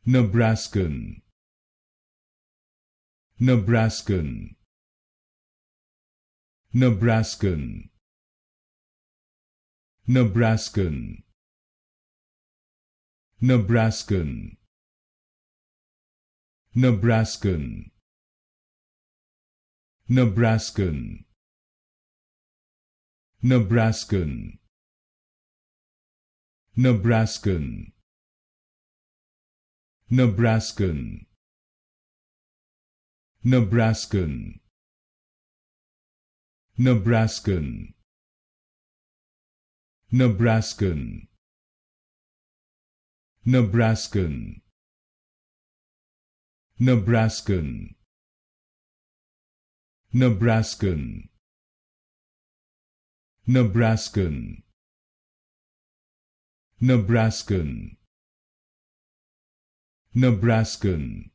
Nebraskan, Nebraskan, Nebraskan, Nebraskan, Nebraskan, Nebraskan, Nebraskan, Nebraskan, Nebraskan, Nebraskan, Nebraskan, Nebraskan, Nebraskan, Nebraskan, Nebraskan, Nebraskan, Nebraskan, Nebraskan, Nebraskan,